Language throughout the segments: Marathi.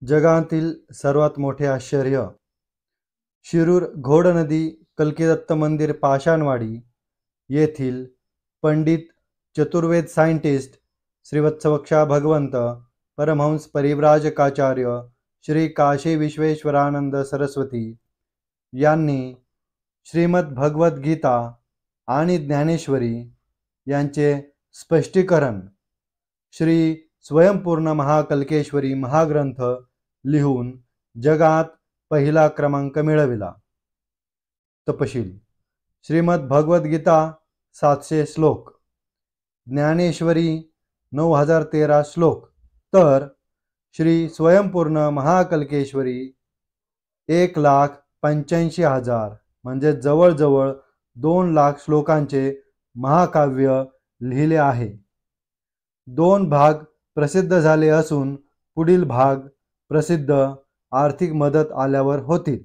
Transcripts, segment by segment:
जगातील सर्वात मोठे आश्चर्य. शिरूर घोडनदी कल्कीदत्त मंदिर पाषाणवाडी येथील पंडित चतुर्वेद सायंटिस्ट श्रीवत्सवक्षा भगवंत परमहंस परिव्राजकाचार्य श्री काशी विश्वेश्वरानंद सरस्वती यांनी श्रीमद भगवद गीता आणि ज्ञानेश्वरी यांचे स्पष्टीकरण श्री स्वयंपूर्ण महाकल्केश्वरी महाग्रंथ लिहून जगात पहिला क्रमांक मिळविला. तपशील: श्रीमद भगवद गीता 700 श्लोक, ज्ञानेश्वरी 9013 श्लोक, तर श्री स्वयंपूर्ण महाकल्केश्वरी 1,85,000 म्हणजे जवळजवळ 2 लाख श्लोकांचे महाकाव्य लिहिले आहे. 2 भाग प्रसिद्ध झाले असून पुढील भाग प्रसिद्ध आर्थिक मदत आल्यावर होतील.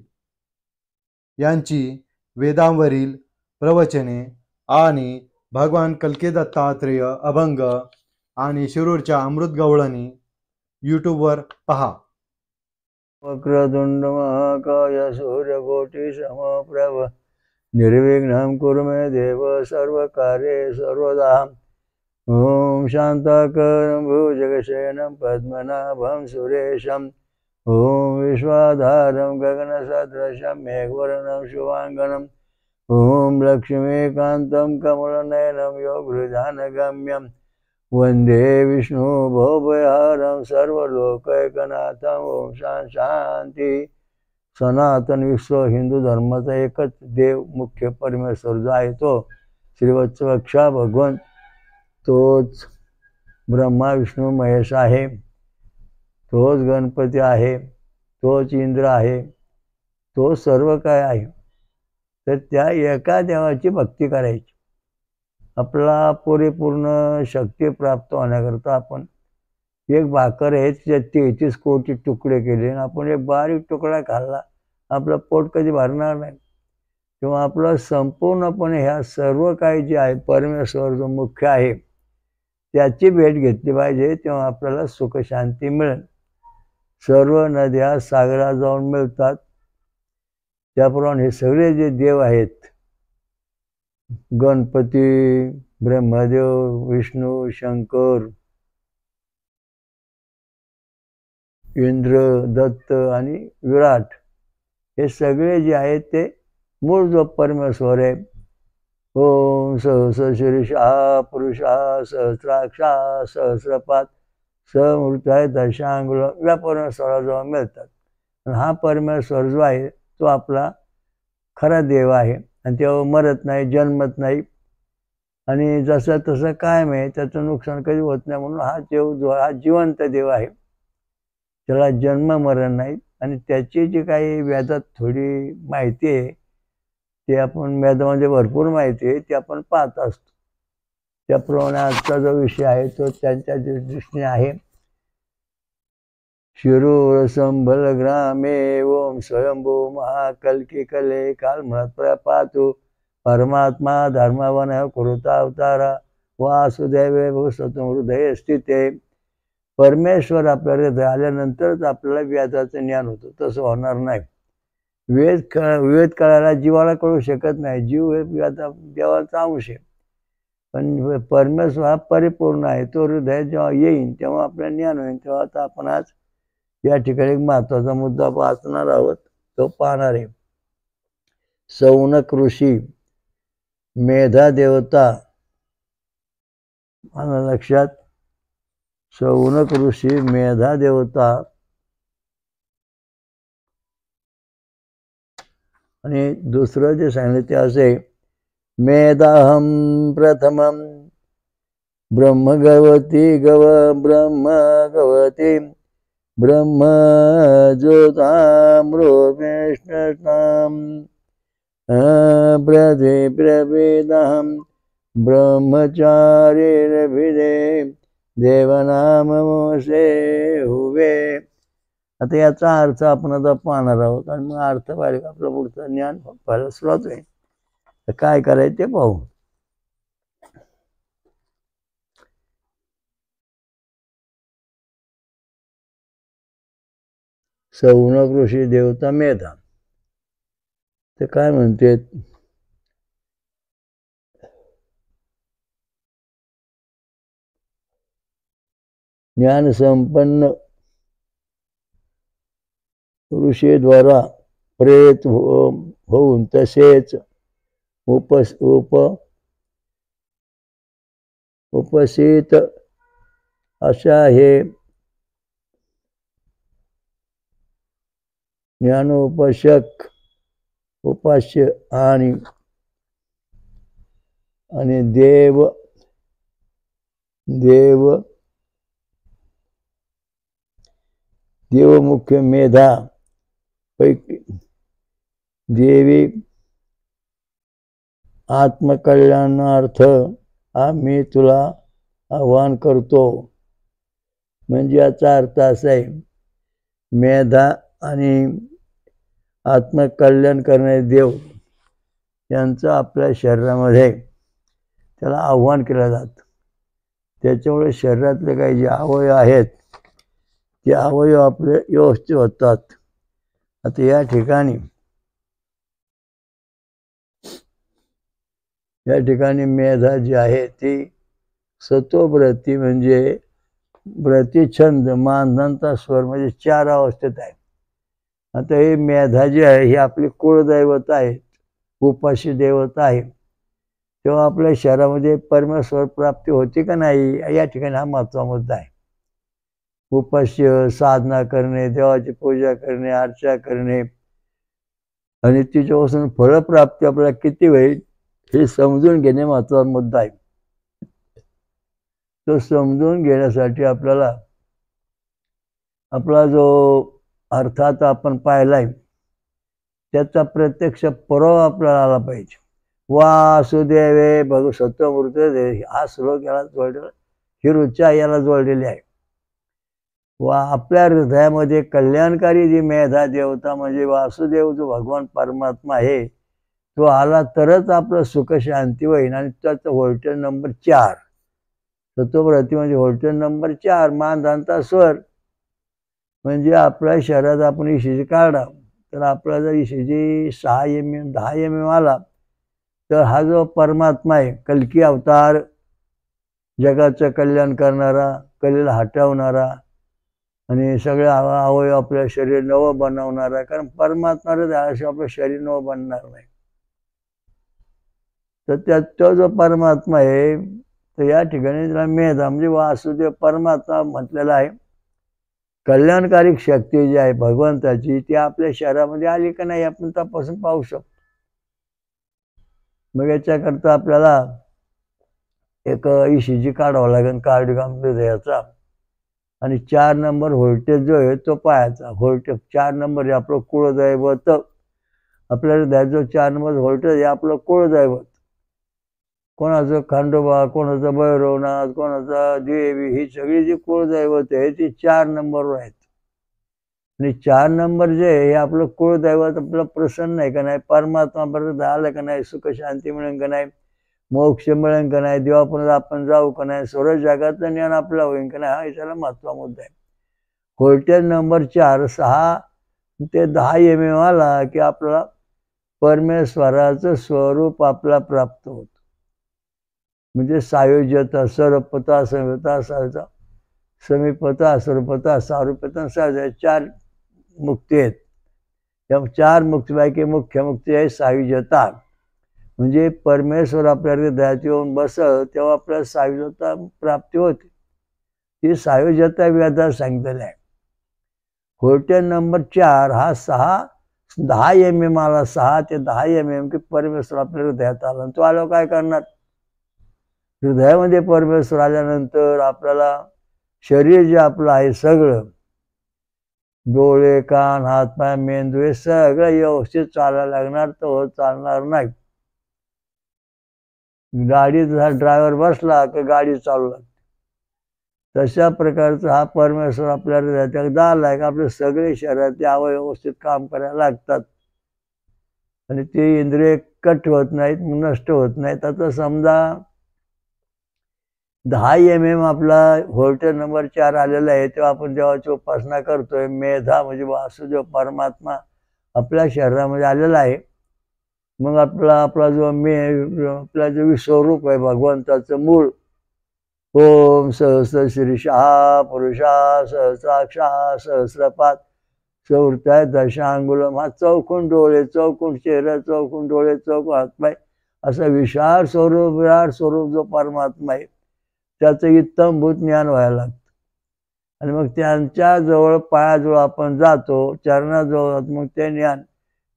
यांची वेदांवरील प्रवचने आणि भगवान कल्कीदत्तात्रेय अभंग आणि शिरूरच्या अमृत गवळणी यूट्यूबवर पहा. वक्रतुंड महाकाय सूर्यकोटि समप्रभ निर्विघ्नं कुरु मे देव सर्वकार्ये सर्वदा. ओम शांताकारं भुजगशयनं पद्मनाभं सुरेशं ओम विश्वाधारं गगनसदृशं मेघवर्णं शुभांगनं ओम लक्ष्मीकान्तं कमलनयनं योगहृदानगम्यं वंदे विष्णु भवभयहरं सर्वलोकैकनाथं. ओम शांती. सनातन विश्व हिंदू धर्माचा एकच देव मुख्य परमेश्वर जो आहे तो श्रीवत्सवक्षा भगवंत, तोच ब्रह्मा विष्णू महेश आहे, तोच गणपती आहे, तोच इंद्र आहे, तो सर्व काय आहे. तर त्या एका देवाची भक्ती करायची. आपला परिपूर्ण शक्ती प्राप्त होण्याकरता आपण एक भाकर आहे त्याच्यात 33 कोटी तुकडे केले आणि आपण एक बारीक तुकडा खाल्ला, आपलं पोट कधी भरणार नाही. किंवा आपलं संपूर्णपणे ह्या सर्व काही जे आहे परमेश्वर जो मुख्य आहे त्याची भेट घेतली पाहिजे, तेव्हा आपल्याला सुख शांती मिळेल. सर्व नद्या सागरात जाऊन मिळतात. त्याप्रमाणे हे सगळे जे देव आहेत, गणपती, ब्रह्मदेव, विष्णू, शंकर, इंद्र, दत्त आणि विराट, हे सगळे जे आहेत ते मूळ जो परमेश्वर आहे. ओम सहस शीर्षा पुरुषा सहस्राक्षा सहस्रपात समृताय दशांगुल या परमेश्वराजवळ मिळतात. हा परमेश्वर जो आहे तो आपला खरा देव आहे आणि तेव्हा मरत नाही, जन्मत नाही आणि जसं तसं कायम आहे, त्याचं नुकसान कधी होत नाही. म्हणून हा देव जो हा जिवंत देव आहे, त्याला जन्म मरण नाही. आणि त्याची जी काही वेदात थोडी माहिती आहे ते आपण वेदामध्ये भरपूर माहिती आहे ते आपण पाहत असतो. त्याप्रमाणे आजचा जो विषय आहे तो त्यांच्या दृष्टीने आहे. शिरूर संभल ग्रामे ओम स्वयंभू महाकल्की कले कालमहत्प्रपातु परमात्मा धर्मवन कृतावतारा वासुदेवे भूसतु हृदय स्थिते. परमेश्वर आपल्या हृदय आल्यानंतरच आपल्याला वेदाचं ज्ञान होतं, तसं होणार नाही. वेद कळायला जीवाला कळू शकत नाही, जीव हे देवाचा अंश आहे. पण परमेश्वर हा परिपूर्ण आहे, तो हृदय जेव्हा येईन तेव्हा आपल्याला ज्ञान होईल. तेव्हा आता आपण आज या ठिकाणी एक महत्वाचा मुद्दा वाचणार आहोत, तो पाहणार आहे. शौनक ऋषी, मेधा देवता, आलं लक्षात. शौनक ऋषी, मेधा देवता आणि दुसरं जे सांगितलं ते असे, मेधाहम प्रथमम ब्रह्मगवती ब्रह्मगवती ब्रह्म ज्योतामृष्णताम प्रवेदहम ब्रह्मचारीरभिदे देवनामोसे हुवे. आता याचा अर्थ आपण आता पाहणार आहोत आणि मग अर्थ पाहिजे आपलं पुढचं ज्ञान पाहायला सुरुवात होईल. तर काय करायचं ते पाहू. सौनक ऋषी देवता मेधा. ते काय म्हणते, ज्ञान संपन्न ऋषीद्वारा प्रेत होऊन तसेच उपसित अशा हे ज्ञानोपशक उपास्य आणि देवमुख्य मेधा पैकी देवी आत्मकल्याणार्थ आम्ही तुला आवाहन करतो. म्हणजे याचा अर्थ असा आहे, मेधा आणि आत्मकल्याण करणारे देव यांचं आपल्या शरीरामध्ये त्याला आव्हान केलं जातं. त्याच्यामुळे शरीरातले काही जे अवयव आहेत ते अवयव आपले व्यवस्थित होतात. आता या ठिकाणी मेधा जी आहे ती सत्वव्रती म्हणजे व्रतिछंद मानधनता स्वर म्हणजे 4 अवस्थेत आहे. आता हे मेधा जी आहे ही आपली कुळदैवता आहे, उपास्य देवता आहे. तेव्हा आपल्या शरीरामध्ये परमेश्वर प्राप्ती होती का नाही, या ठिकाणी हा महत्त्वाचा मुद्दा आहे. उपास्य साधना करणे, देवाची पूजा करणे, अर्चा करणे आणि तिच्यापासून फळप्राप्ती आपल्याला किती होईल हे समजून घेणे महत्त्वाचा मुद्दा आहे. तो समजून घेण्यासाठी आपल्याला आपला जो अर्थात आपण पाहिलाय त्याचा प्रत्यक्ष पुरावा आपल्याला आला पाहिजे. वासुदेवे भगव सत्वमूर्ती हा श्लोक याला जोडलेला, ही ऋचा याला जोडलेली आहे. वा आपल्या हृदयामध्ये कल्याणकारी जी मेधा देवता म्हणजे वासुदेव जो भगवान परमात्मा आहे तो आला तरच आपलं सुख शांती होईल. आणि त्याचा व्होल्टेज नंबर 4 सत्वव्रती म्हणजे व्होल्टेज नंबर 4 मानधनता स्वर. म्हणजे आपल्या शरीरात आपण ईसीजी काढा तर आपला जर ईसीजी 6 mm 10 mm आला तर हा जो परमात्मा आहे कल्की अवतार, जगाचं कल्याण करणारा, कलेला हटवणारा आणि सगळे अवयव आपल्या शरीर नवं बनवणारा, कारण परमात्मा त्याशिवाय आपलं शरीर नवं बनणार नाही. तर तो जो परमात्मा आहे तर या ठिकाणी त्याला मेधा म्हणजे वासुदेव परमात्मा म्हटलेला आहे. कल्याणकारी शक्ती जी आहे भगवंताची ती आपल्या शरीरामध्ये आली का नाही आपण तपासून पाहू शकतो. मग याच्याकरता आपल्याला एक ईसीजी काढावा लागेल कार्डिओग्राम हृदयाचा आणि 4 नंबर व्होल्टेज जो आहे तो पाहायचा. व्होल्टेज 4 नंबर हे आपलं कुळदैवत. आपल्या हृदयाचं 4 नंबर व्होल्टेज हे आपलं कुळदैवत. कोणाचं खंडोबा, कोणाचं भैरवनाथ, कोणाचा देवी, ही सगळी जी कुळदैवत आहे ती 4 नंबरवर आहेत. आणि 4 नंबर जे आहे हे आपलं कुळदैवत आपलं प्रसन्न आहे का नाही, परमात्मापर्यंत आलं का नाही, सुख शांती मिळेल का नाही, मोक्ष मिळेल का नाही, देवापर्यंत आपण जाऊ का नाही, सर्व जगातलं ज्ञान आपलं होईल का नाही, हा याच्याला महत्त्वाचा मुद्दा आहे. व्होल्टेज नंबर 4 6 ते 10 mm आला की आपल्याला परमेश्वराचं स्वरूप आपला प्राप्त होतं. म्हणजे सायुज्यता, सर्वपता, समीपता, सायुता, समीपता, सर्वपता, सारूपता, सायुज्य 4 मुक्ती आहेत. त्या 4 मुक्तीपैकी मुख्य मुक्ती आहे सायुज्यता. म्हणजे परमेश्वर आपल्या हृदयात येऊन बसत तेव्हा आपल्याला सायुज्यता प्राप्ती होते. ती सायुज्यता वेदात सांगितलेली आहे. व्होल्टेज नंबर 4 हा 10 mm आला, 6 ते 10 mm की परमेश्वर आपल्या हृदयात आला. तो आलो काय करणार, हृदयामध्ये परमेश्वर आल्यानंतर आपल्याला शरीर जे आपलं आहे सगळं, डोळे, कान, हातपाय, मेंदू हे सगळं व्यवस्थित चालायला लागणार, तर चालणार नाही. गाडीचा ड्रायव्हर बसला की गाडी चालू लागते. तशा प्रकारचा हा परमेश्वर आपल्या हृदयात एकदा आलाय का आपले सगळे शरीराचे अवयव व्यवस्थित काम करायला लागतात आणि ते इंद्रिय कट होत नाहीत, नष्ट होत नाहीत. आता समजा 10 आपला व्होल्टेज नंबर 4 आलेला आहे, तेव्हा आपण देवाची उपासना करतोय. मेधा म्हणजे वासुदेव परमात्मा आपल्या शरीरामध्ये आलेला आहे. मग आपला जो आपला जो विश्वरूप आहे भगवंताचं मूळ, ओम सहस्र शीर्षा पुरुषा सहस्राक्षा सहस्रपाद चौरताय दशांगुलम, हा चौकून डोळे, चौकून चेहरा, चौकून डोळे, चौकून हातपाय, असा विशाल स्वरूप विराट स्वरूप जो परमात्मा आहे त्याचं इत्तमभूत ज्ञान व्हायला लागतं. आणि मग त्यांच्या जवळ पायाजवळ आपण जातो, चरणाजवळ, मग ते ज्ञान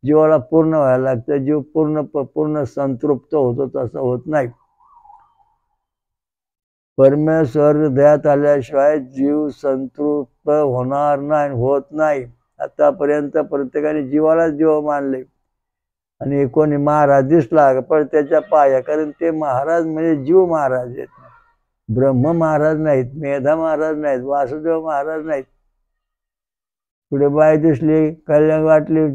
जीवाला पूर्ण व्हायला लागतं. जीव पूर्ण संतृप्त होतो, तसं होत नाही. परमेश्वर हृदयात आल्याशिवाय जीव संतृप्त होणार नाही, होत नाही. आतापर्यंत प्रत्येकाने जीवाला जीव मानले. आणि कोणी महाराज दिसला पण त्याच्या पाया, कारण ते महाराज म्हणजे जीव महाराज आहेत, ब्रह्म महाराज नाहीत, मेधा महाराज नाहीत, वासुदेव महाराज नाहीत. पुढे बाय दिसली, कल्याण वाटली,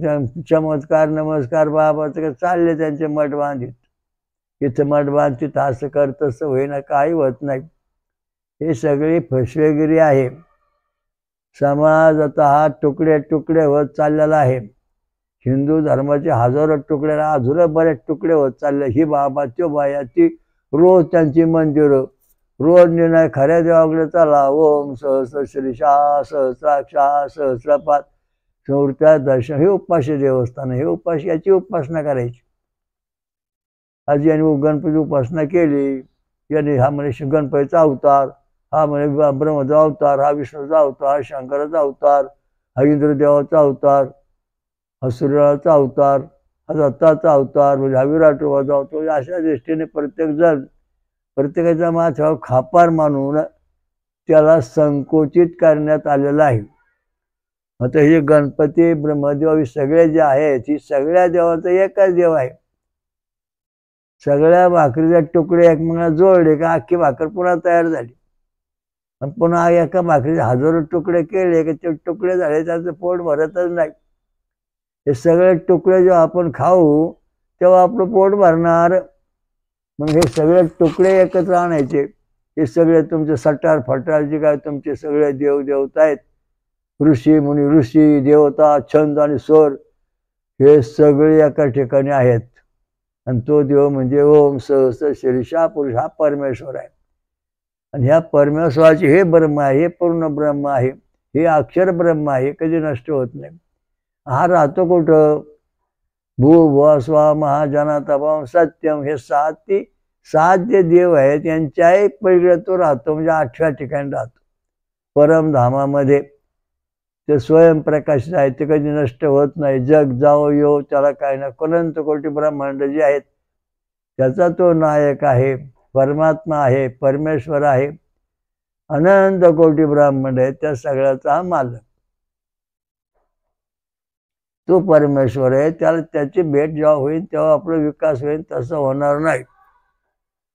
चमत्कार नमस्कार बाबाचं चालले त्यांचे मठ बांधित. इथं मठ बांधित, असं कर तसं होईना, काही होत नाही. हे सगळी फसवेगिरी आहे. समाज आता हा तुकडे तुकडे होत चाललेला आहे. हिंदू धर्माचे हजारो तुकडे, अजून बरेच तुकडे होत चालले. ही बाबा त्यो बाया, ती रोज त्यांची मंदिरं, रोज निर्णय खऱ्या देवाकडे चला. ओम सहस्र शीर्षा सहस्राक्षा सहस्रपाद चौरत्या दर्शन, हे उपाशी देवस्थान, हे उपाशी, याची उपासना करायची. आज यांनी गणपती उपासना केली, यांनी हा म्हणे गणपतीचा अवतार, हा म्हणे ब्रह्माचा अवतार, हा विष्णूचा अवतार, शंकराचा अवतार, हा इंद्रदेवाचा अवतार, हा सूर्याचा अवतार, हा दत्ताचा अवतार, म्हणजे हा विराट रूपाचा अवतार. अशा दृष्टीने प्रत्येक जण प्रत्येकाच्या माथ्यावर खापार मानून त्याला संकोचित करण्यात आलेलं आहे. आता हे गणपती ब्रह्मदेव सगळे जे आहेत, ही सगळ्या देवाचा एकच देव आहे. सगळ्या भाकरीचे तुकडे एकमेकांना जोडले का अख्खी भाकर पुन्हा तयार झाली. आणि पुन्हा एका भाकरीचे हजारो तुकडे केले की ते तुकडे झाले, त्याचं पोट भरतच नाही. हे सगळे तुकडे जेव्हा आपण खाऊ तेव्हा आपलं पोट भरणार. मग हे सगळे तुकडे एकत्र आणायचे. हे सगळे तुमचे सटार फटार जे काय तुमचे सगळे देव देवता आहेत, ऋषी मुनी, ऋषी देवता, छंद आणि स्वर, हे सगळे एका ठिकाणी आहेत. आणि तो देव म्हणजे ओम सहस्र शीर्षा पुरुष, हा परमेश्वर आहे. आणि ह्या परमेश्वराचे हे ब्रह्म आहे, हे पूर्ण ब्रह्म आहे, हे अक्षर ब्रह्म आहे, कधी नष्ट होत नाही. हा राहतो कुठं? भू भुवा स्वा महाजना तपम सत्यम, हे सात जे देव आहेत यांच्याही पलीकडे तो राहतो, म्हणजे 8व्या ठिकाणी राहतो परमधामामध्ये. ते स्वयंप्रकाशित आहे, ते कधी नष्ट होत नाही. जग जाओ यो, त्याला काय ना, अनंत कोटी ब्रह्मांड जे आहेत त्याचा तो नायक आहे, परमात्मा आहे, परमेश्वर आहे. अनंत कोटी ब्रह्मांड आहे, त्या सगळ्याचा हा मालक तो परमेश्वर आहे. त्याला त्याची भेट जेव्हा होईल तेव्हा आपला विकास होईल, तसं होणार नाही.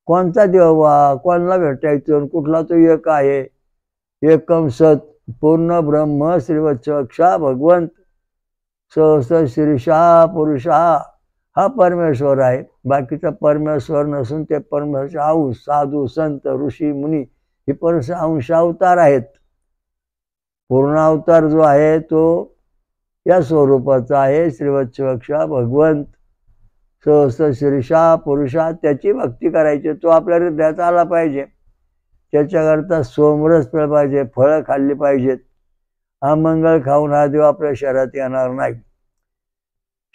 कोणता देव कोणाला भेटायचं? कुठला तो एक आहे, एकम सत पूर्ण ब्रह्म श्रीवत्सक्षा भगवंत सहस्र शीर्षा पुरुषा, हा परमेश्वर आहे. बाकीचा परमेश्वर नसून ते परमेश्वर अंश, साधू संत ऋषी मुनी हे अंश अवतार आहेत. पूर्ण अवतार जो आहे तो या स्वरूपाचा आहे, श्रीवत्सक्षा भगवंत सहस्र शीर्षा पुरुषा. त्याची भक्ती करायची, तो आपल्या हृदयात आला पाहिजे. त्याच्याकरता सोमरस पिळं पाहिजे, फळं खाल्ली पाहिजेत. अमंगळ खाऊन हा देव आपल्या शरीरात येणार नाही.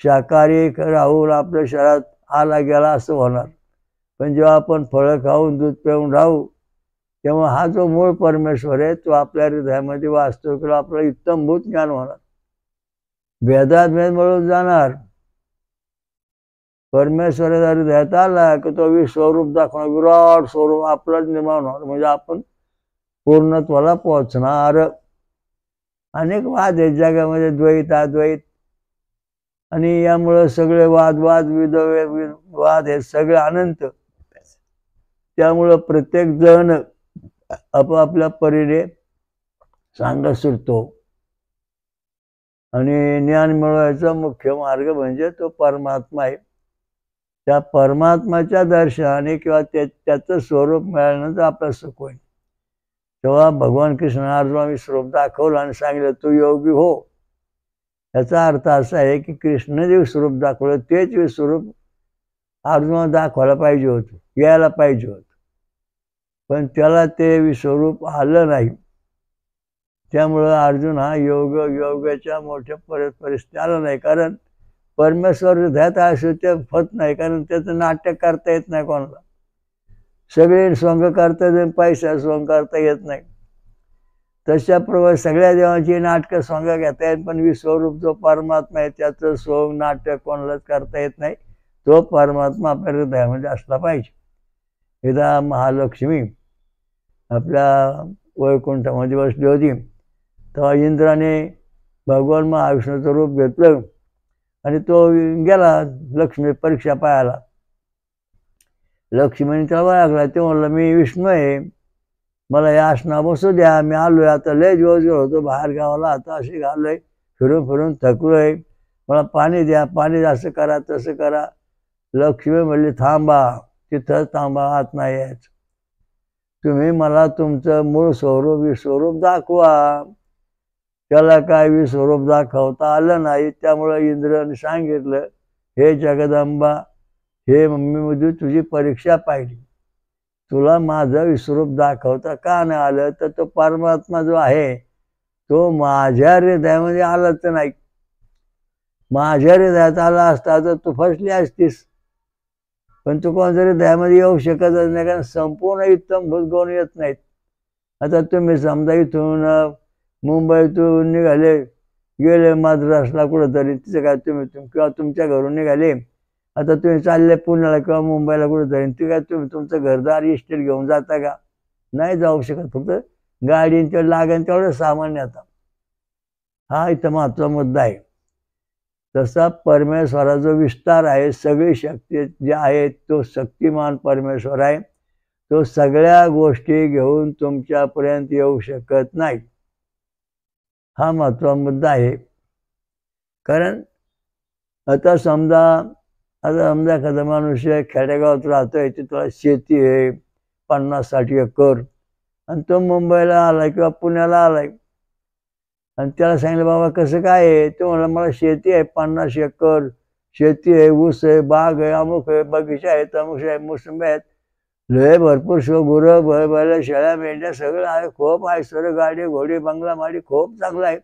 शाकाहारी राहून आपल्या शरीरात आला गेला असं होणार. पण जेव्हा आपण फळं खाऊन दूध पिऊन राहू तेव्हा हा जो मूळ परमेश्वर आहे तो आपल्या हृदयामध्ये वास्तव किंवा आपलं इत्तमभूत ज्ञान होणार, भेदात भेद मिळून जाणार. परमेश्वर हृदयात आला की तो विश्वरूप दाखवणार, विराट स्वरूप आपलंच निर्माण होणार, म्हणजे आपण पूर्णत्वाला पोहोचणार. अनेक वाद आहेत जगामध्ये, द्वैत अद्वैत, आणि यामुळे सगळे वाद हे सगळे अनंत. त्यामुळं प्रत्येक जण आपापल्या परीने सांगत सुटतो. आणि ज्ञान मिळवायचा मुख्य मार्ग म्हणजे तो परमात्मा आहे. त्या परमात्म्याच्या दर्शनाने किंवा त्याचं स्वरूप मिळाल्यानंतर आपलं सुख होईल. तेव्हा भगवान कृष्ण अर्जुना विश्वरूप दाखवलं आणि सांगितलं तू योगी हो. याचा अर्थ असा आहे की कृष्ण जे विश्वरूप दाखवलं तेच विश्वरूप अर्जुना दाखवायला पाहिजे होतं, यायला पाहिजे होतं, पण त्याला ते विश्वरूप आलं नाही. त्यामुळं अर्जुन हा योगाच्या मोठ्या परिस्थिती आला नाही. कारण परमेश्वर हृदयात असं ते होत नाही, कारण त्याचं नाट्य करता येत नाही कोणाला. सगळे सोंग करता येत, पैसा सोंग करता येत नाही. तशाप्रमाणे सगळ्या देवांची नाटकं सोंग घेता येत, पण विश्वरूप जो परमात्मा आहे त्याचं सोंग नाटक कोणालाच करता येत नाही. तो परमात्मा आपल्या हृदयामध्ये असला पाहिजे. एकदा महालक्ष्मी आपल्या वैकुंठामध्ये बसली होती, तेव्हा इंद्राने भगवान महाविष्णूचं रूप घेतलं आणि तो गेला लक्ष्मी परीक्षा पाहायला. लक्ष्मीने त्याला लागला, ते म्हणलं मी विष्णू आहे, मला या आसना बसू द्या, मी आलोय, आता लय दिवस होतो बाहेर गावाला, आता असे घाललोय, फिरून फिरून थकलोय, मला पाणी द्या, पाणी असं करा तसं करा. लक्ष्मी म्हणली थांबा, तिथं थांबा, आत नाही यायचं, तुम्ही मला तुमचं मूळ स्वरूप विश्वरूप दाखवा. त्याला काय विश्वरूप दाखवता आलं नाही. त्यामुळं इंद्राने सांगितलं, हे जगदंबा, हे मम्मी तुझी परीक्षा पाहिली, तुला माझं विश्वरूप दाखवता का नाही आलं, तर तो परमात्मा जो आहे तो माझ्या हृदयामध्ये आलाच नाही. माझ्या हृदयात आला असता तर तू फसली असतीस, पण तू कोणत्या हृदयामध्ये येऊ शकतच नाही, कारण संपूर्ण उत्तम गुण येत नाहीत. आता तुम्ही समजा इथून मुंबईतून निघाले, गेले मद्रासला कुठंतरी, तिचं काय तुम्ही किंवा तुमच्या घरून निघाले, आता तुम्ही चालले पुण्याला किंवा मुंबईला कुठंतरी, ते काय तुम्ही तुमचं घरदार इस्टेट घेऊन जाता का? नाही जाऊ शकत. फक्त गाडींच्या लागेल तेवढं सामान्य. आता हा इथं महत्त्वाचा मुद्दा आहे. तसा परमेश्वरा जो विस्तार आहे, सगळी शक्ती जे आहे, तो शक्तिमान परमेश्वर आहे, तो सगळ्या गोष्टी घेऊन तुमच्यापर्यंत येऊ शकत नाही. हा महत्त्वाचा मुद्दा आहे. कारण आता समजा एखादा माणूस खेडेगावात राहतोय, तिथं शेती आहे 50-60 एकर, आणि तो मुंबईला आलाय किंवा पुण्याला आलाय, आणि त्याला सांगितलं बाबा कसं काय आहे, तो म्हणला मला शेती आहे 50 एकर शेती आहे, ऊस आहे, बाग आहे, अमुक आहे, बगीचा आहे, तमुक आहे, मोसंबी आहेत, लय भरपूर गुरं बैल शेळ्या मेंढ्या सगळं आहे, खूप आहे, सर्व गाडी घोडी बंगला माडी खूप चांगला आहे.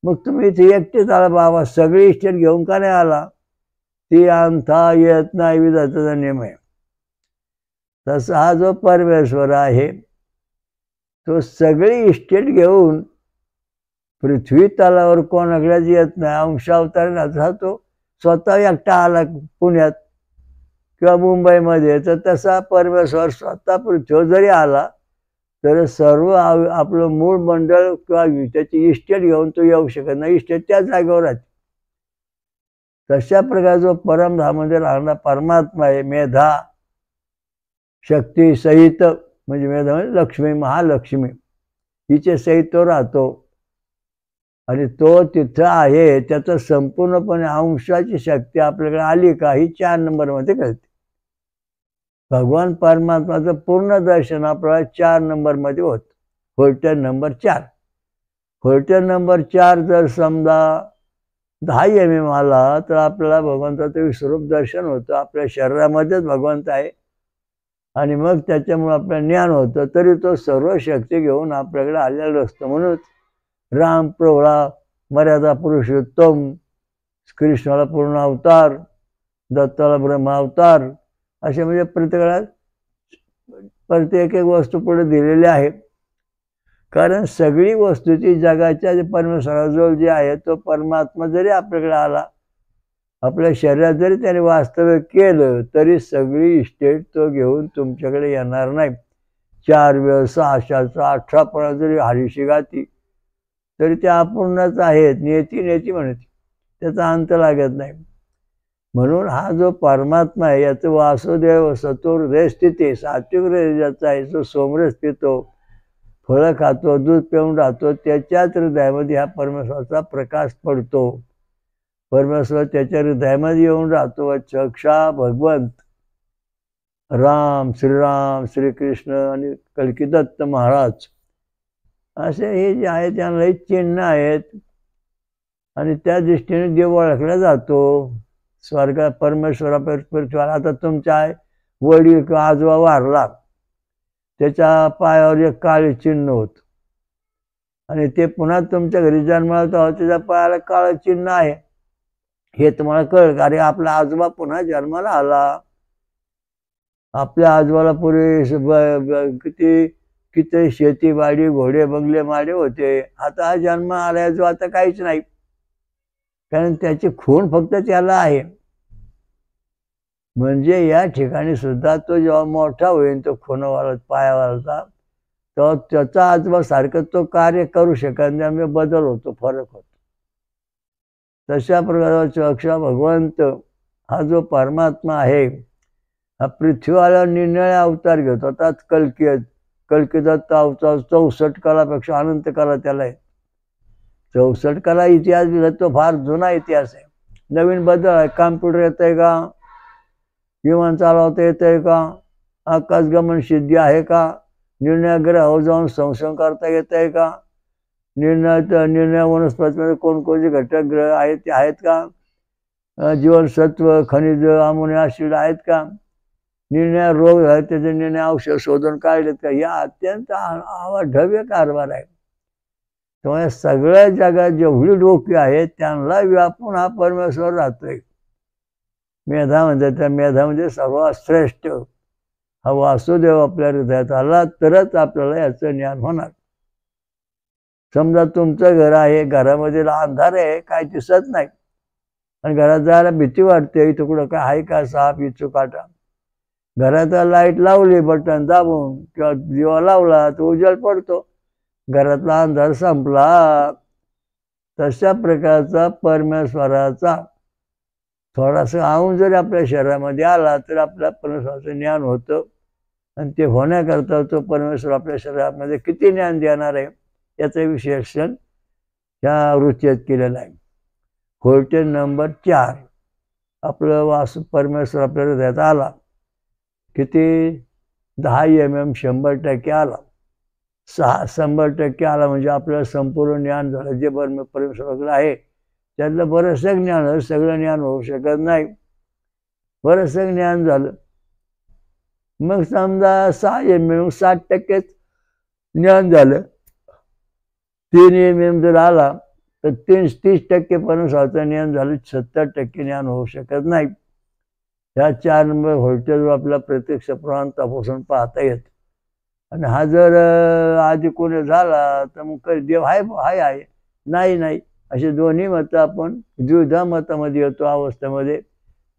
मग तुम्ही इथे एकटेच आला बाबा, सगळी इस्टेट घेऊन का नाही आला? ती आणता येत नाही, विधात्याचा नियम आहे. तसा हा जो परमेश्वर आहे तो सगळी इस्टेट घेऊन पृथ्वी तलावर कोणाकडेच येत नाही. अंशावताराचा तो स्वतः एकटा आला पुण्यात किंवा मुंबईमध्ये, तर तसा परमेश्वर स्वतः पृथ्वीवर जरी आला तर सर्व आपलं मूळ मंडळ किंवा त्याची इस्टेट घेऊन तो येऊ शकत नाही, इस्टेट त्या जागेवर आहे. तशा प्रकारे जो परमधामामध्ये राहणारा परमात्मा आहे, मेधा शक्ती सहित, म्हणजे मेधा म्हणजे लक्ष्मी, महालक्ष्मी हिचे सहित तो राहतो, आणि तो तिथं आहे. त्याचं संपूर्णपणे अंशाची शक्ती आपल्याकडे आली का, ही 4 नंबरमध्ये कळते. भगवान परमात्माचं पूर्ण दर्शन आपल्याला 4 नंबरमध्ये होतं. Holter number 4. होल्टर नंबर 4 जर समजा 10 mm आला तर आपल्याला भगवंताचं विश्वरूप दर्शन होतं. आपल्या शरीरामध्येच भगवंत आहे, आणि मग त्याच्यामुळे आपल्याला ज्ञान होतं. तरी तो सर्व शक्ती घेऊन आपल्याकडे आलेला असतो. म्हणून राम प्रभुला मर्यादा पुरुषोत्तम, कृष्णाला पूर्ण अवतार, दत्ताला ब्रह्म अवतार, असे म्हणजे प्रत्येक एक वस्तू पुढे दिलेली आहे. कारण सगळी वस्तूची जगाच्या जे परमेश्वराजवळ जे आहे, तो परमात्मा जरी आपल्याकडे आला, आपल्या शरीरात जरी त्याने वास्तव्य केलं, तरी सगळी इस्टेट तो घेऊन तुमच्याकडे येणार नाही. 4 वेळ 6 पण जरी हरीशी गाती तरी ते अपूर्णच आहेत. नेती म्हणते, त्याचा अंत लागत नाही. म्हणून हा जो परमात्मा आहे, याचं वासुदेव सत्वहृदय स्थिती, सात्विक हृदय ज्याचा आहे, जो सोमरस पितो, फळं खातो, दूध पिऊन राहतो, त्याच्याच हृदयामध्ये हा परमेश्वराचा प्रकाश पडतो. परमेश्वर त्याच्या हृदयामध्ये येऊन राहतो व चक्षा भगवंत राम, श्रीराम, श्रीकृष्ण आणि कल्की दत्त महाराज असे हे जे आहेत त्यांना चिन्ह आहेत. आणि त्या दृष्टीने देव ओळखला जातो. स्वर्गात परमेश्वरा पृथ्वीवर आता तुमच्या वडील किंवा आजोबा वारला, त्याच्या पायावर एक काळे चिन्ह होत आणि ते पुन्हा तुमच्या घरी जन्माला तेव्हा त्याच्या पायाला काळं चिन्ह आहे. हे तुम्हाला कळलं का? अरे आपला आजोबा पुन्हा जन्माला आला. आपल्या आजोबाला पूर्वी किती किती शेतीवाडी घोडे बंगले माडे होते. आता हा जन्म आलाय जो आता काहीच नाही, कारण त्याची खून फक्त त्याला आहे. म्हणजे या ठिकाणी सुद्धा तो जेव्हा मोठा होईल, तो खूनवाला पायावाला, तेव्हा त्याचा आजोबा सारखं तो कार्य करू शकत नाही. त्यामुळे बदल होतो, फरक होतो. तशा प्रकारचा अक्षर भगवंत हा जो परमात्मा आहे, हा पृथ्वीवाला निरनिराळे अवतार घेतो. आता कल्की दत्त अवतार 64 कलापेक्षा अनंत कला त्याला आहे. 64 कला इतिहास दिला तो फार जुना इतिहास आहे. नवीन बदल आहे. कॉम्प्युटर येतंय का? विमान चालवता येतंय का? आकाशगमन सिद्धी आहे का? निर्णय ग्रहावर जाऊन संशोधन करता येत आहे का? निर्णय वनस्पतीमध्ये कोणकोणते घटक ग्रह आहेत ते आहेत का? जीवनसत्व, खनिज, अमोनिया ॲसिड आहेत का? निर्णय रोग आहेत त्याचे निर्णय औषध शोधून काढलेत का? या अत्यंत अवाढव्य कारभार आहे. त्यामुळे सगळ्या जगात जेवढी डोकी आहेत त्यांना व्यापून हा परमेश्वर राहतोय. मेधा म्हणतात, त्या मेधामध्ये सर्वश्रेष्ठ हा वासुदेव आपल्या हृदयात आला तरच आपल्याला याचं ज्ञान होणार. समजा तुमचं घर आहे, घरामध्ये अंधार आहे, काय दिसत नाही आणि घरात जायला भीती वाटते, इथं कुठं काय आहे का, साप इचू काटा. घरात लाईट लावली, बटन दाबून किंवा दिवा लावला तर उजेड पडतो, घरातला अंधार संपला. तशा प्रकारचा परमेश्वराचा थोडासा अंश जरी आपल्या शरीरामध्ये आला तर आपल्या परमेश्वराचं ज्ञान होतं. आणि ते होण्याकरता तो परमेश्वर आपल्या शरीरामध्ये किती ज्ञान देणार आहे याचं विश्लेषण ह्या वृत्तीत केलेलं आहे. व्होल्टेज नंबर 4 आपलं परमेश्वर आपल्या हृदयात आला. किती? 10 mm 100% आला. 100% आला म्हणजे आपल्याला संपूर्ण ज्ञान झालं. जे परमेश्वराकडे आहे त्यातलं बरंचसं ज्ञान, सगळं ज्ञान होऊ शकत नाही. बरंचसं ज्ञान झालं. मग समजा 6 mm 60% ज्ञान झालं. 3 mm जर आला तर 30% परमेश्वराचं ज्ञान झालं. 70% ज्ञान होऊ शकत नाही. ह्या 4 नंबर व्होल्टेजवर आपला प्रत्यक्ष प्रमाणापासून पाहता येतं. आणि हा जर आधी कोणी झाला तर मग देव आहे नाही असे दोन्ही मतं आपण द्विधा मतामध्ये येतो अवस्थेमध्ये.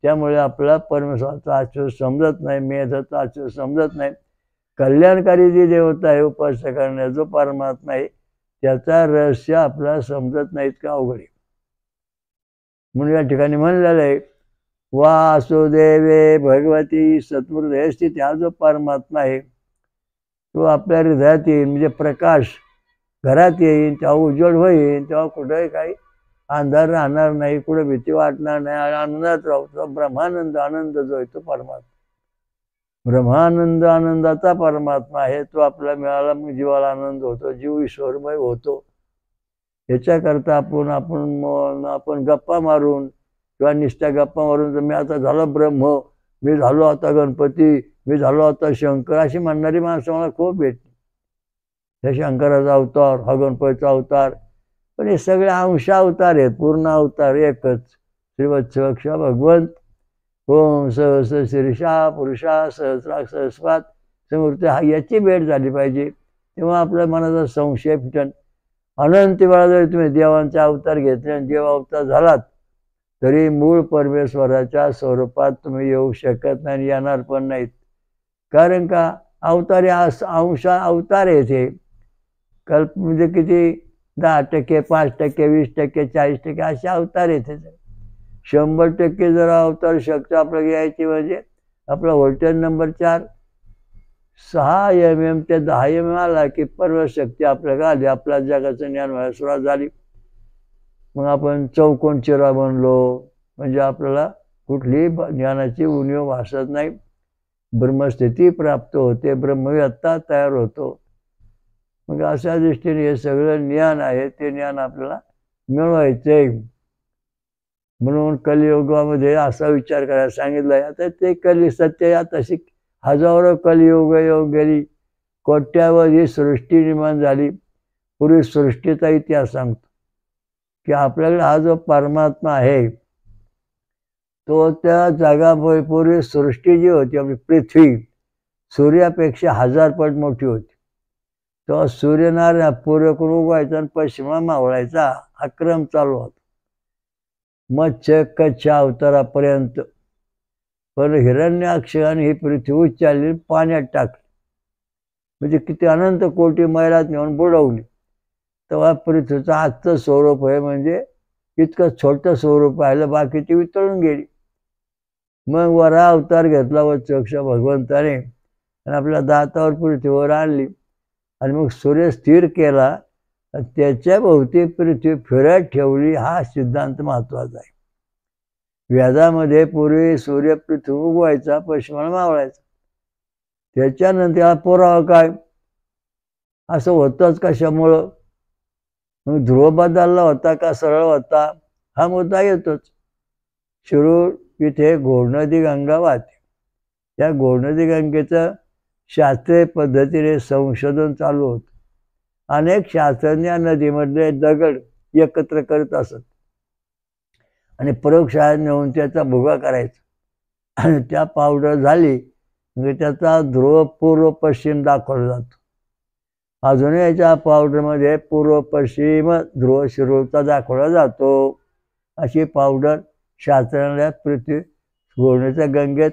त्यामुळे आपला परमेश्वराचा आश्चर्य समजत नाही, मेधाचा आश्चर्य समजत नाही. कल्याणकारी जी देवता आहे, उपास्य करण्याचा जो परमात्मा आहे, त्याचा रहस्य आपल्याला समजत नाहीत का अवघड आहे. म्हणून या ठिकाणी म्हणलेलं आहे, वासुदेवे भगवती सत्पुरुष स्थिती. हा जो परमात्मा आहे तो आपल्या हृदयात येईल, म्हणजे प्रकाश घरात येईल, तेव्हा उजवड होईल, तेव्हा कुठेही काही अंधार राहणार नाही, कुठे भीती वाटणार नाही, आनंदात राहतो. ब्रह्मानंद आनंद जो आहे तो परमात्मा, ब्रह्मानंद आनंदाचा परमात्मा आहे तो आपल्याला मिळाला. मग जीवाला आनंद होतो, जीव ईश्वरमय होतो. याच्याकरता आपण गप्पा मारून किंवा निष्ठा गप्पा मारून मी आता झालो ब्रह्म, मी झालो आता गणपती, मी झालो आता शंकर, अशी म्हणणारी माणसं मला खूप भेटली. हे शंकराचा अवतार, हा गणपतीचा अवतार, पण हे सगळे अंश अवतार आहेत, पूर्ण अवतार एकच श्रीवत्स भगवंत. ओम सहस शीर्षा पुरुषा सहस्राक्ष सहस्वात समूर्ती. हा याची भेट झाली पाहिजे, तेव्हा आपल्या मनाचा संशय फिटन. अनंत वेळा जरी तुम्ही देवांचा अवतार घेतले आणि देव अवतार झालात तरी मूळ परमेश्वराच्या स्वरूपात तुम्ही येऊ शकत नाही, येणार पण नाहीत. कारण का? अवतार अंश अवतार आहे ते. म्हणजे किती? 10%, 5%, 20%, 40% असे अवतार येते. 100% जर अवतार शक्ती आपल्याला यायची म्हणजे आपला व्होल्टेज नंबर 4 6 mm ते 10 mm आला की परमशक्ती आपल्याला आली, आपल्या जगाचं ज्ञान व्हायला सुरुवात झाली. मग आपण चौकोन चिरा बनलो, म्हणजे आपल्याला कुठलीही ज्ञानाची उणीव भासत नाही, ब्रह्मस्थिती प्राप्त होते, ब्रह्मव्यत्ता तयार होतो. मग अशा दृष्टीने हे सगळं ज्ञान आहे, ते ज्ञान आपल्याला मिळवायचंय. म्हणून कलियुगामध्ये असा विचार करायला सांगितलाय. आता ते सत्य तशी हजारो कलियुग योग गेली, कोट्यावधी सृष्टी निर्माण झाली. पूर्वी सृष्टीचा इतिहास सांगतो की आपल्याकडे हा जो परमात्मा आहे तो त्या जगापूर्वी सृष्टी जी होती आपली पृथ्वी सूर्यापेक्षा 1000 पट मोठी होती. तेव्हा सूर्यनारायण पूर्वेकडून उगवायचा आणि पश्चिमा मावळायचा हा क्रम चालू होता. मत्स्य कच्छा अवतारापर्यंत. पण हिरण्याक्षाने ही पृथ्वी उचलली, पाण्यात टाकली, म्हणजे किती अनंत कोटी मैलात नेऊन बुडवली. तेव्हा पृथ्वीचं आजचं स्वरूप आहे, म्हणजे इतकं छोटं स्वरूप पाहिलं, बाकीची वितळून गेली. मग वरा अवतार घेतला वत्सक्ष भगवंताने आणि आपल्या दातावर पृथ्वीवर आणली आणि मग सूर्य स्थिर केला, त्याच्या भोवती पृथ्वी फिरत ठेवली. हा सिद्धांत महत्वाचा आहे. वेदामध्ये पूर्वी सूर्य पृथ्वी उगवायचा, पश्चिमाला मावळायचा. त्याच्यानंतर पुरावा काय, असं होतंच कशामुळं? मग ध्रुव बदलला होता का सरळ होता, हा मुद्दा येतोच. शिरूर इथे घोडनदी गंगा वाहते. त्या घोडनदी गंगेचं शास्त्रीय पद्धतीने संशोधन चालू होतं. अनेक शास्त्रज्ञ नदीमधले दगड एकत्र करत असत आणि प्रयोगशाळेत नेऊन त्याचा भुगा करायचा आणि त्या पावडर झाली म्हणजे त्याचा ध्रुव पूर्व पश्चिम दाखवला जातो. अजूनही याच्या पावडरमध्ये पूर्व पश्चिम ध्रुव शिरूरचा दाखवला जातो. अशी पावडर शास्त्रज्ञांना पृथ्वी घोडणीच्या गंगेत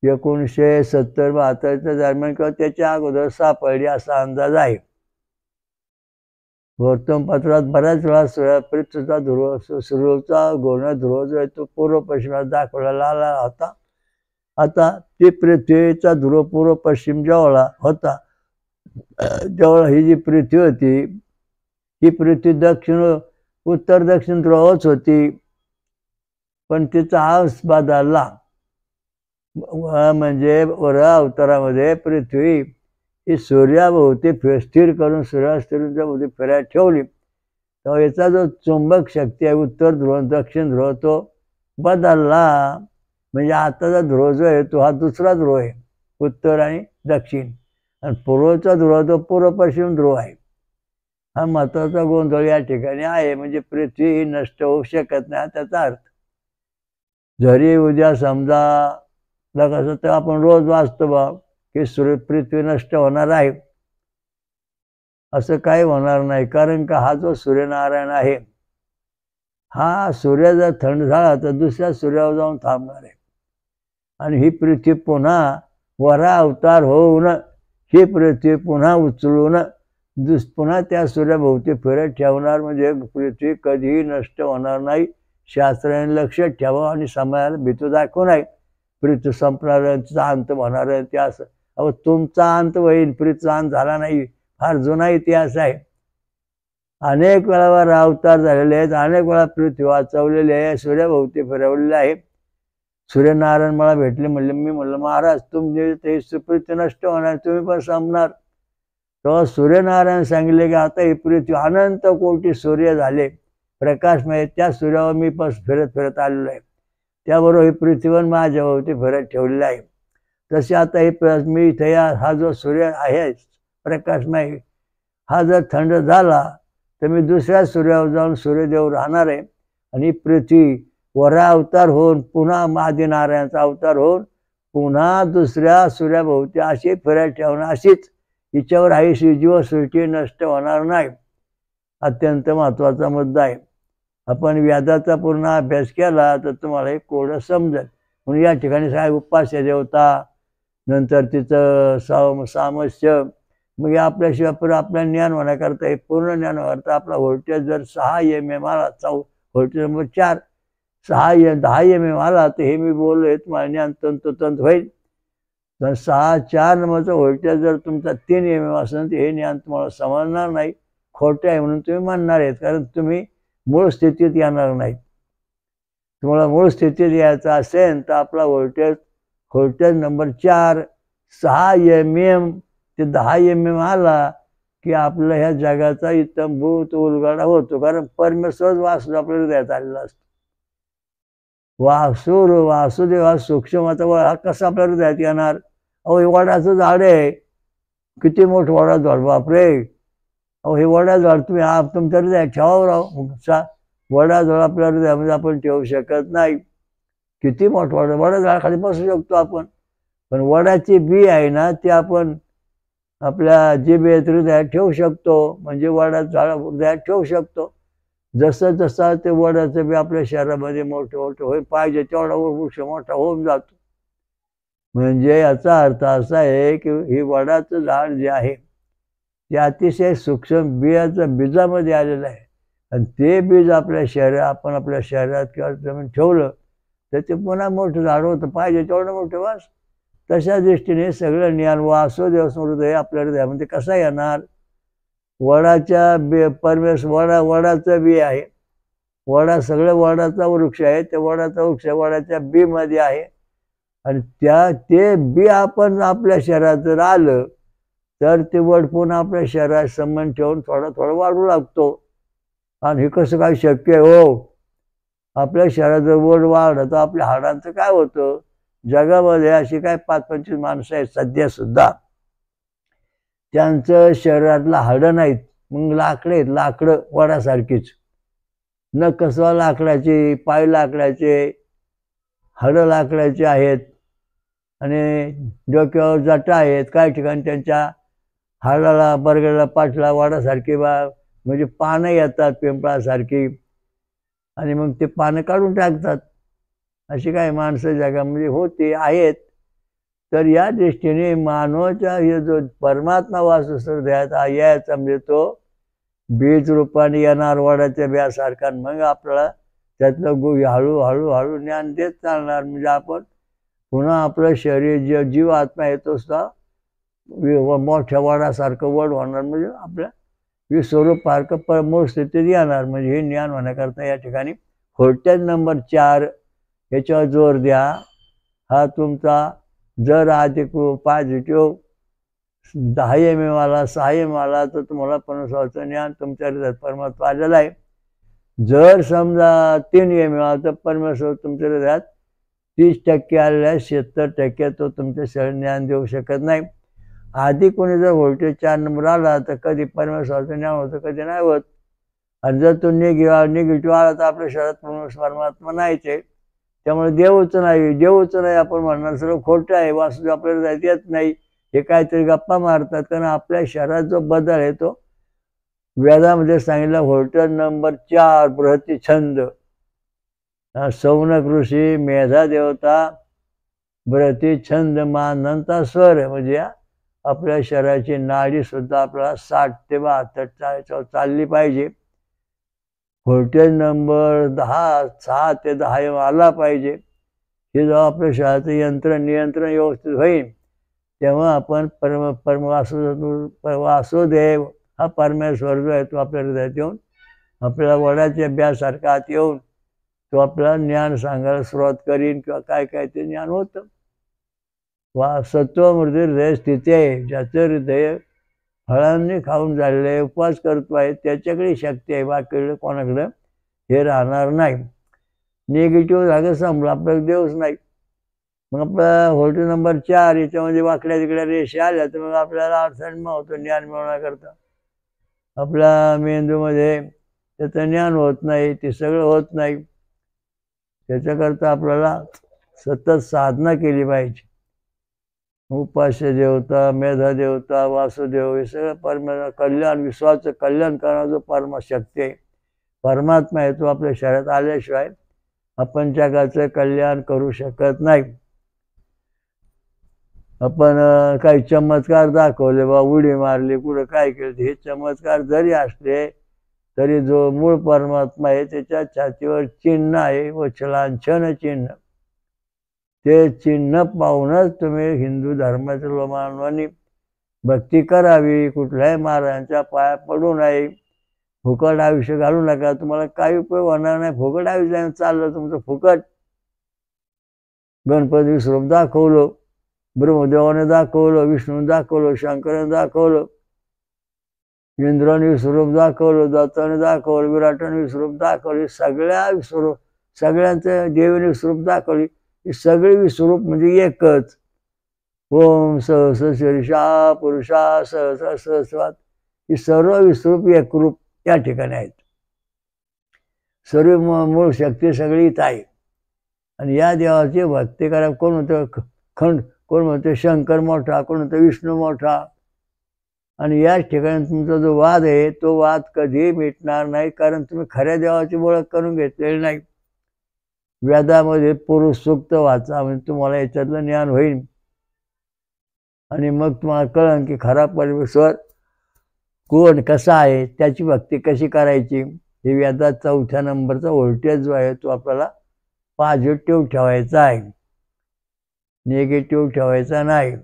1970-72च्या दरम्यान किंवा त्याच्या अगोदर सापडली असा अंदाज आहे. वर्तमानपत्रात बऱ्याच वेळा पृथ्वीचा ध्रुव शिरूरचा घोडणा ध्रुव जो आहे तो पूर्व पश्चिमात दाखवलेला आला होता. आता ती पृथ्वीचा ध्रुव पूर्व पश्चिम जवळ होता, जवळ ही जी पृथ्वी होती ही पृथ्वी उत्तर दक्षिण ध्रुवच होती. पण तिचा अंश बदलला, म्हणजे वरा अवतारामध्ये पृथ्वी ही सूर्याभोवती स्थिर करून सूर्याच्या भोवती फिरायला ठेवली. तेव्हा याचा जो चुंबक शक्ती आहे उत्तर ध्रुव दक्षिण ध्रुव तो बदलला. म्हणजे आताचा ध्रुव जो आहे तो हा दुसरा ध्रुव आहे, उत्तर आणि दक्षिण. आणि पूर्वचा ध्रुव तो पूर्व पश्चिम ध्रुव आहे. हा महत्वाचा गोंधळ या ठिकाणी आहे. म्हणजे पृथ्वी ही नष्ट होऊ शकत नाही त्याचा अर्थ. जरी उद्या समजा कसं तर आपण रोज वाचतो बा की पृथ्वी नष्ट होणार आहे, असं काही होणार नाही. कारण का हा जो सूर्यनारायण आहे हा सूर्य जर थंड झाला तर दुसऱ्या सूर्यावर जाऊन थांबणार आहे आणि ही पृथ्वी पुन्हा वरा अवतार होऊन ही पृथ्वी पुन्हा उचलून पुन्हा त्या सूर्याभोवती फिरत ठेवणार. म्हणजे पृथ्वी कधीही नष्ट होणार नाही. शास्त्राने लक्षात ठेवा आणि समाजाला भीती दाखवू नये. पृथ्वी संपणार, तिचा अंत होणार आहे ते असं. अहो तुमचा अंत होईल, पृथ्वीचा अंत झाला नाही, फार जुना इतिहास आहे. अनेक वेळा अवतार झालेले आहेत, अनेक वेळा पृथ्वी वाचवलेली आहे, सूर्याभोवती फिरवलेले आहे. सूर्यनारायण मला भेटले, मी म्हणलं महाराज तुमचे ते पृथ्वी नष्ट होणार, तुम्ही पण संपणार. तेव्हा सूर्यनारायण सांगितले की आता ही पृथ्वी अनंत कोटी सूर्य झाले प्रकाशमय, त्या सूर्यावर मी पण फिरत आलेलो आहे. त्याबरोबर ही पृथ्वीवर माझ्या भोवती फिरत ठेवलेलं आहे. तसे आता ही मी इथे हा जो सूर्य आहे प्रकाशमय हा जर थंड झाला तर मी दुसऱ्या सूर्यावर जाऊन सूर्यदेव राहणार आहे आणि पृथ्वी वरा अवतार होऊन पुन्हा आदिनारायणाचा अवतार होऊन पुन्हा दुसऱ्या सूर्याभोवती अशी फिरत ठेवणं, अशीच हिच्यावर ही जीवसृष्टी नष्ट होणार नाही. अत्यंत महत्त्वाचा मुद्दा आहे. आपण वेदाचा पूर्ण अभ्यास केला तर तुम्हाला हे कोडं समजेल. म्हणून या ठिकाणी काय उपास्य देवता, नंतर तिचं सामस्य, मग आपल्याशिवाय आपल्या ज्ञान होण्याकरता हे पूर्ण ज्ञान होण्याकरता आपला व्होल्टेज जर 6 mm आला, व्होल्टेज नंबर 4 10 mm आला तर हे मी बोललोय तुम्हाला ज्ञान तंतोतंत होईल. तर 4 नंबरचा व्होल्टेज जर तुमचा 3 mm असेल तर हे ज्ञान तुम्हाला समजणार नाही, खोटे आहे म्हणून तुम्ही म्हणणार आहेत. कारण तुम्ही मूळ स्थितीत येणार नाही. तुम्हाला मूळ स्थितीत यायचं असेल तर आपला व्होल्टेज नंबर 4 6 mm ते 10 mm आला की आपल्या ह्या जगाचा इत्थंभूत उलगडा होतो. कारण परमेश्वर वासुदेव आपल्या हृदयात आलेला असतो. वासुदेव हा सूक्ष्माचा हा कसा आपल्या हृदयात येणार? अहो हे वडाचं झाड आहे, किती मोठं वडा झाड, बापरे. अहो हे वडा झाड तुम्ही तुमच्या हृदयात ठेवावं राव. वडा झाड आपल्या हृदयामध्ये आपण ठेवू शकत नाही. किती मोठं वडा झाडाखाली बसू शकतो आपण, पण वडाची बी आहे ना ती आपण आपल्या जिभेत हृदयात ठेवू शकतो. म्हणजे वडा झाड हृदयात ठेवू शकतो. जसं जसं ते वडाचं बी आपल्या शरीरामध्ये मोठं होईल पाहिजे तेवढा वृक्ष मोठा होऊन जातो. म्हणजे याचा अर्थ असा आहे की हे वडाचं झाड जे आहे ते अतिशय सूक्ष्म बीजामध्ये आलेलं आहे. आणि ते बीज आपण आपल्या शरीरात किंवा जमीन ठेवलं तर ते पुन्हा मोठं झाड होतं, पाहिजे तेवढं मोठं वास. तशा दृष्टीने सगळं ज्ञान वासुदेव हृदय आपल्या हृदयामध्ये कसा येणार? वडाच्या वडाचं बी आहे. सगळं वडाचा वृक्ष आहे. ते वडाचा वृक्ष वडाच्या बी मध्ये आहे. आणि ते बी आपण आपल्या शरीरात जर आलं तर ते वड पुन्हा आपल्या शरीरात संबंध ठेवून थोडा थोडा वाढू लागतो. आणि हे कसं काय शक्य आहे हो? आपल्या शरीरात जर वड वाढलं तर आपल्या हाडांचं काय होतं? जगामध्ये अशी काय 5-25 माणसं आहेत सध्या सुद्धा त्यांचं शरीरातलं हाडं नाहीत, मग लाकडं आहेत. लाकडं वडासारखीच, न कसवा लाकडाचे, पाय लाकडाचे, हाडं लाकडाचे आहेत. आणि डोक्यावर जटा आहेत. काही ठिकाणी त्यांच्या हाडाला बरगड्याला पाठला वडासारखी म्हणजे पानं येतात पिंपळासारखी, आणि मग ते पानं काढून टाकतात. अशी काही माणसं जगामध्ये होती आहेत. तर या दृष्टीने मानवाच्या हे जो परमात्मा हृदयात यायचा म्हणजे तो बीज रूपाने येणार वडाच्या बियासारखा. मग आपल्याला त्यातलं हळूहळू ज्ञान देत चालणार. म्हणजे आपण पुन्हा आपलं शरीर जीव आत्मा येतो सुद्धा मोठ्या वडासारखं वड होणार. म्हणजे आपल्या विस्वरूपासारखं मूळ स्थितीत येणार. म्हणजे हे ज्ञान होण्याकरता या ठिकाणी व्होल्टेज नंबर 4 याच्यावर जोर द्या. हा तुमचा जर आधी पॉझिटिव्ह 10 mm आला, 6 mm आला तर तुम्हाला परमेश्वराचं ज्ञान तुमच्या हृदयात परमात्मा आलेला आहे. जर समजा 3 mm आला तर परमेश्वर तुमच्या हृदयात 30% आलेला आहे. 70% तो तुमच्या शरीर ज्ञान देऊ शकत नाही. आधी कोणी जर व्होल्टेज 4 नंबर आला तर कधी परमेश्वराचं ज्ञान होतं, कधी नाही होत. आणि जर तो निगेटिव्ह आला तर आपल्या शरीरात परमात्मा नाहीच आहे. त्यामुळे देवच नाही आपण म्हणणार सर्व खोटं आहे. वासुदेव आपल्याला जायचं येत नाही, हे काहीतरी गप्पा मारतात. कारण आपल्या शरीरात जो बदल आहे तो वेदामध्ये सांगितलं. व्होल्टेज नंबर 4 बृहती छंद. सौनक ऋषी, मेधा देवता, बृहती छंद मानंता स्वर. म्हणजे आपल्या शरीराची नाडी सुद्धा आपल्याला 60 ते 72 चालली पाहिजे. व्होल्टेज नंबर 6 ते 10 आला पाहिजे. हे जेव्हा आपल्या शरीराचं नियंत्रण व्यवस्थित होईल तेव्हा आपण वासुदेव हा परमेश्वर जो आहे तो आपल्या हृदयात येऊन आपल्याला वडाच्या ब्यासारखा आत येऊन तो आपल्याला ज्ञान सांगायला सुरुवात करीन. किंवा काय काय ते ज्ञान होतं. सत्वमूर्ती हृदय स्थिती आहे. ज्याचं हृदय फळांनी खाऊन झालेलं आहे, उपवास करतो आहे, त्याच्याकडे शक्ती आहे. बाकीकडे कोणाकडे हे राहणार नाही. निगेटिव्ह झालं संपलं, आपल्याला देवच नाही. मग आपला व्होल्टेज नंबर 4 याच्यामध्ये वाकड्या तिकड्या रेषा आल्या तर मग आपल्याला अडचण होतो ज्ञान मिळवण्याकरता. आपल्या मेंदूमध्ये त्याचं ज्ञान होत नाही, ते सगळं होत नाही. त्याच्याकरता आपल्याला सतत साधना केली पाहिजे. उपास्य देवता, मेधा देवता, वासुदेव हे सगळं कल्याण, विश्वाचं कल्याण करणारा जो परमशक्ती आहे, परमात्मा आहे, तो आपल्या शरीरात आल्याशिवाय आपण जगाचं कल्याण करू शकत नाही. आपण काही चमत्कार दाखवले, उडी मारली, कुठं काय केलं, हे चमत्कार जरी असले तरी जो मूळ परमात्मा आहे त्याच्या छातीवर चिन्ह आहे, वचलांछन चिन्ह. ते चिन्ह पाहूनच तुम्ही हिंदू धर्माच्या मानवानी भक्ती करावी. कुठल्याही महाराजांच्या पाया पडू नये. फुकट आयुष्य घालू नका, तुम्हाला काही उपयोग होणार नाही. फुकट आयुष्य चाललं तुमचं फुकट. गणपती स्वरूप दाखवलं, ब्रह्मदेवाने दाखवलं, विष्णूने दाखवलं, शंकराने दाखवलं, इंद्राने विश्वरूप दाखवलं, दत्ताने दाखवलं, विराटाने विश्वरूप दाखवले, सगळ्या विश्वरूप सगळ्यांचं देवीने विश्वरूप दाखवली. ही सगळी विश्वरूप म्हणजे एकच. ओम सहस शीर्षा पुरुषा सहसा सहस्रात. ही सर्व विश्वरूप एकरूप या ठिकाणी आहेत. सर्व मूळ शक्ती सगळी इथं आहे. आणि या देवाची भक्ती करा. कोण म्हणतं कोण म्हणतं शंकर मोठा, कोण म्हणतं विष्णू मोठा. आणि याच ठिकाणी तुमचा जो वाद आहे तो वाद कधी मिटणार नाही, कारण तुम्ही खऱ्या देवाची ओळख करून घेतलेली नाही. वेदामध्ये पुरुष सूक्त वाचा, म्हणजे तुम्हाला याच्यातलं ज्ञान होईल. आणि मग तुम्हाला कळन की खरा परमेश्वर कोण कसा आहे, त्याची भक्ती कशी करायची. हे वेदात 4थ्या नंबरचा व्होल्टेज जो आहे तो आपल्याला पॉझिटिव्ह ठेवायचा आहे, निगेटिव्ह ठेवायचा नाही.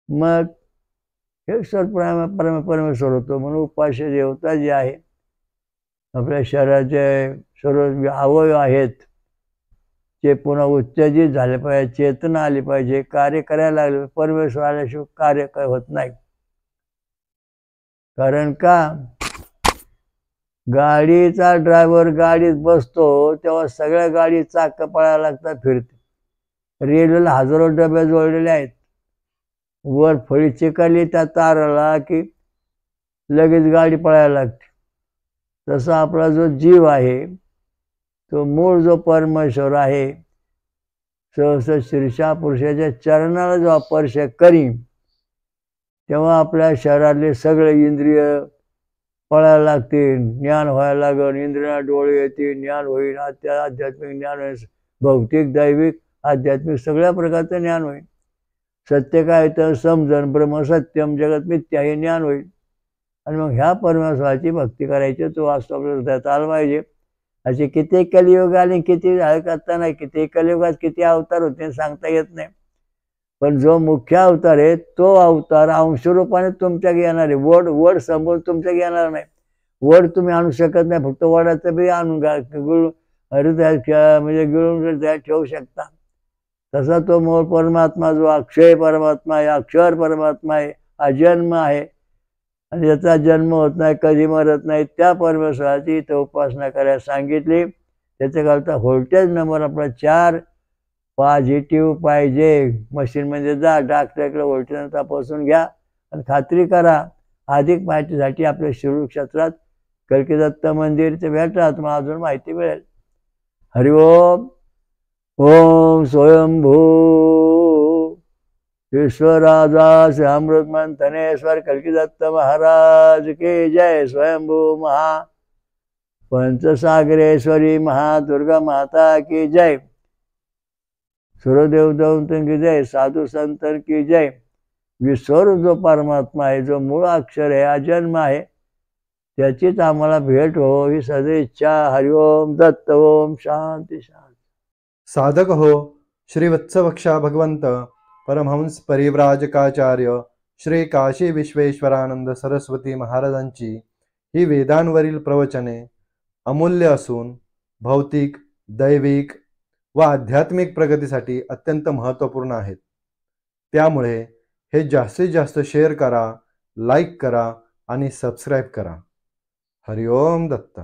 मग हे परमेश्वर होतो. म्हणून उपास्य देवता जी आहे, आपल्या शरीराचे सर्व अवयव आहेत ते पुन्हा उत्तेजित झाले पाहिजे, चेतना आली पाहिजे, कार्य करायला लागले. परमेश्वर आल्याशिवाय कार्य काय होत नाही. कारण का, गाडीचा ड्रायव्हर गाडीत बसतो तेव्हा सगळ्या गाडी चाक पळायला लागतात, फिरते. रेल्वेला हजारो डबे जोडलेले आहेत. वर फळी चिकाली त्या ताराला की लगेच गाडी पळायला लागते. तसा आपला जो जीव आहे तो मूळ जो परमेश्वर आहे, सहस शीर्षा पुरुषाच्या चरणाला जेव्हा स्पर्श करीन तेव्हा आपल्या शरीरातले सगळे इंद्रिय पळायला लागतील, ज्ञान व्हायला लागेल. इंद्रियांना डोळे येतील, ज्ञान होईल, आध्यात्मिक ज्ञान होईल, भौतिक दैविक आध्यात्मिक सगळ्या प्रकारचं ज्ञान होईल. सत्य काय तर समजन, ब्रह्म सत्यम जगत मिथ्या हे ज्ञान होईल. आणि मग ह्या परमेश्वराची भक्ती करायची, तो वास्तव आपल्या हृदयात आला पाहिजे. असे किती कलियुग आले, किती करता नाही, किती कलियुगात किती अवतार होते सांगता येत नाही. पण जो मुख्य अवतार आहे तो अवतार अंशरूपाने तुमच्या येणार आहे. वड समोर तुमच्या येणार नाही. वड तुम्ही आणू शकत नाही, फक्त वडाचं बी आणून हृदयात म्हणजे गिळून हृदयात ठेवू शकता. तसा तो मूळ परमात्मा जो अक्षय परमात्मा आहे, अक्षर परमात्मा आहे, अजन्म आहे आणि याचा जन्म होत नाही, कधी मरत नाही, त्या परमेश्वराची इथं उपासना करायला सांगितली. त्याच्याकरता व्होल्टेज नंबर आपला 4 पॉझिटिव्ह पाहिजे. मशीनमध्ये जा, डॉक्टरकडे व्होल्टेज तपासून घ्या आणि खात्री करा. अधिक माहितीसाठी आपल्या शिरूर क्षेत्रात कल्की दत्त मंदिरचे भेटा, तुम्हाला अजून माहिती मिळेल. हरिओम. ओम स्वयंभू ईश्वराजा श्री अमृत मंथनेश्वर कल्की दत्त महाराज की जय. स्वयंभू महा पंचसागरेश्वरी महादुर्गा माता की जय. सूर्यदेव दौतन की जय. साधू संतन की जय. विश्वरूप जो परमात्मा आहे, जो मूळ अक्षर आहे, अजन्म आहे, त्याचीच आम्हाला भेट हो ही सदिच्छा. हरिओम दत्त. ओम शांती शांती. साधक हो श्री वत्सवक्षा भगवंत परमहंस परिव्राजकाचार्य श्री काशी विश्वेश्वरानंद सरस्वती महाराजांची ही वेदांवरील प्रवचने अमूल्य असून भौतिक, दैविक व आध्यात्मिक प्रगतीसाठी अत्यंत महत्त्वपूर्ण आहेत. त्यामुळे हे जास्तीत जास्त शेअर करा, लाईक करा आणि सबस्क्राईब करा. हरिओम दत्त.